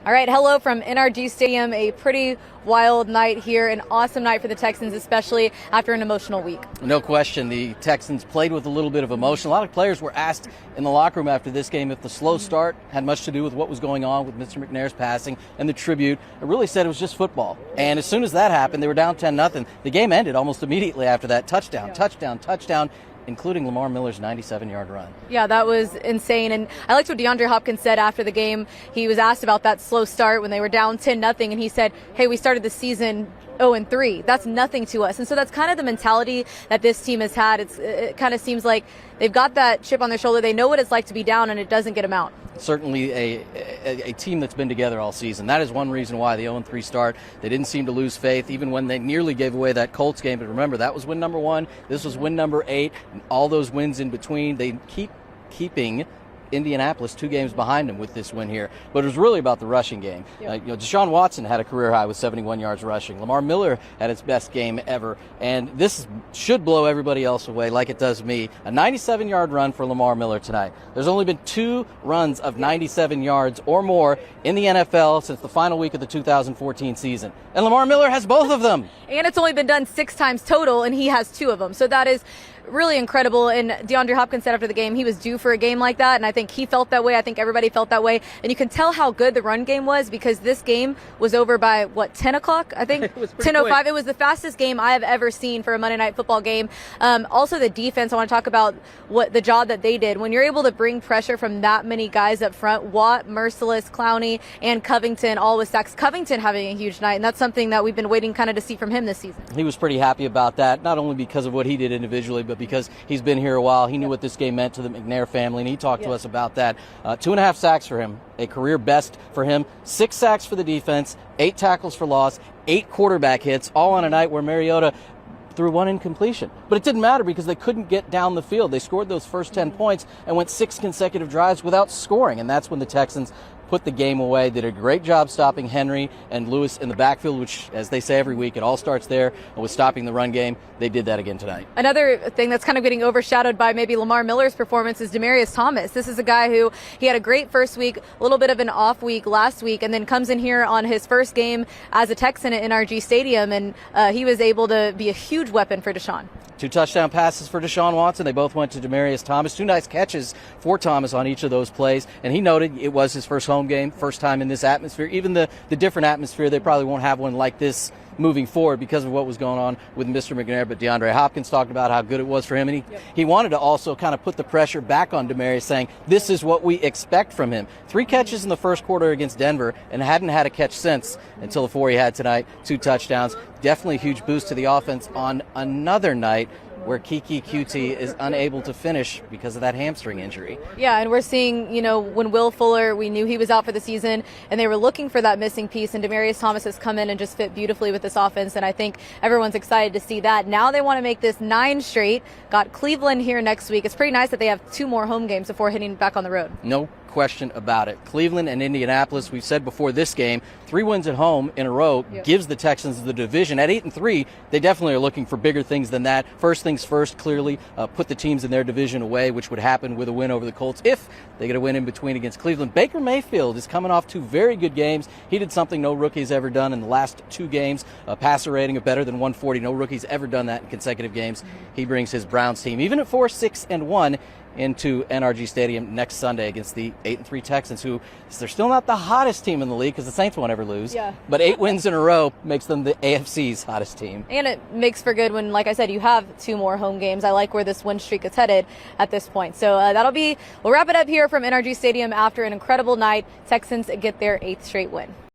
All right, hello from NRG Stadium. A pretty wild night here, an awesome night for the Texans, especially after an emotional week. No question, the Texans played with a little bit of emotion. A lot of players were asked in the locker room after this game if the slow start had much to do with what was going on with Mr. McNair's passing and the tribute. It really said it was just football. And as soon as that happened, they were down 10-0. The game ended almost immediately after that. Touchdown, including Lamar Miller's 97-yard run. Yeah, that was insane. And I liked what DeAndre Hopkins said after the game. He was asked about that slow start when they were down 10-0, and he said, hey, we started the season 0-3. That's nothing to us. And so that's kind of the mentality that this team has had. It kind of seems like they've got that chip on their shoulder. They know what it's like to be down, and it doesn't get them out. Certainly a team that's been together all season. That is one reason why the 0-3 start. They didn't seem to lose faith, even when they nearly gave away that Colts game. But remember, that was win number 1. This was win number 8. And all those wins in between, they keeping Indianapolis 2 games behind them with this win here. But it was really about the rushing game. Yep. Deshaun Watson had a career high with 71 yards rushing. Lamar Miller had his best game ever. And this should blow everybody else away like it does me. A 97-yard run for Lamar Miller tonight. There's only been 2 runs of 97 yards or more in the NFL since the final week of the 2014 season. And Lamar Miller has both of them. And it's only been done 6 times total, and he has 2 of them. So that is really incredible. And DeAndre Hopkins said after the game he was due for a game like that, and I think he felt that way. I think everybody felt that way. And you can tell how good the run game was because this game was over by, 10 o'clock? I think 10:05. It was the fastest game I have ever seen for a Monday Night Football game. Also the defense, I want to talk about what the job that they did. When you're able to bring pressure from that many guys up front, Watt, Merciless, Clowney, and Covington, all with sacks. Covington having a huge night, and that's something that we've been waiting kind of to see from him this season. He was pretty happy about that, not only because of what he did individually, but because he's been here a while. He knew what this game meant to the McNair family, and he talked to us about that. 2.5 sacks for him, a career best for him. 6 sacks for the defense, 8 tackles for loss, 8 quarterback hits, all on a night where Mariota threw 1 incompletion. But it didn't matter because they couldn't get down the field. They scored those first 10 points and went 6 consecutive drives without scoring, and that's when the Texans put the game away. Did a great job stopping Henry and Lewis in the backfield, which, as they say every week, it all starts there. And with stopping the run game, they did that again tonight. Another thing that's kind of getting overshadowed by maybe Lamar Miller's performance is Demaryius Thomas. This is a guy who he had a great first week, a little bit of an off week last week, and then comes in here on his first game as a Texan at NRG Stadium, and he was able to be a huge weapon for Deshaun. 2 touchdown passes for Deshaun Watson. They both went to Demaryius Thomas. 2 nice catches for Thomas on each of those plays. And he noted it was his first home game, first time in this atmosphere. Even the different atmosphere, they probably won't have one like this moving forward because of what was going on with Mr. McNair. But DeAndre Hopkins talked about how good it was for him. And he wanted to also kind of put the pressure back on Demaryius, saying this is what we expect from him. 3 catches in the first quarter against Denver and hadn't had a catch since until the 4 he had tonight. 2 touchdowns. Definitely a huge boost to the offense on another night where Keke Coutee is unable to finish because of that hamstring injury. Yeah, and we're seeing, when Will Fuller, we knew he was out for the season, and they were looking for that missing piece, and Demaryius Thomas has come in and just fit beautifully with this offense, and I think everyone's excited to see that. Now they want to make this 9 straight. Got Cleveland here next week. It's pretty nice that they have 2 more home games before hitting back on the road. No question about it. Cleveland and Indianapolis, we've said before this game, 3 wins at home in a row gives the Texans the division. At 8-3, they definitely are looking for bigger things than that. First things first, clearly put the teams in their division away, which would happen with a win over the Colts if they get a win in between against Cleveland. Baker Mayfield is coming off 2 very good games. He did something no rookie's ever done in the last 2 games, a passer rating of better than 140. No rookie's ever done that in consecutive games. He brings his Browns team, even at 4-6-1, into NRG Stadium next Sunday against the 8-3 Texans, who they're still not the hottest team in the league because the Saints won't ever lose. Yeah. But 8 wins in a row makes them the AFC's hottest team. And it makes for good when, like I said, you have 2 more home games. I like where this win streak is headed at this point. So we'll wrap it up here from NRG Stadium after an incredible night. Texans get their 8th straight win.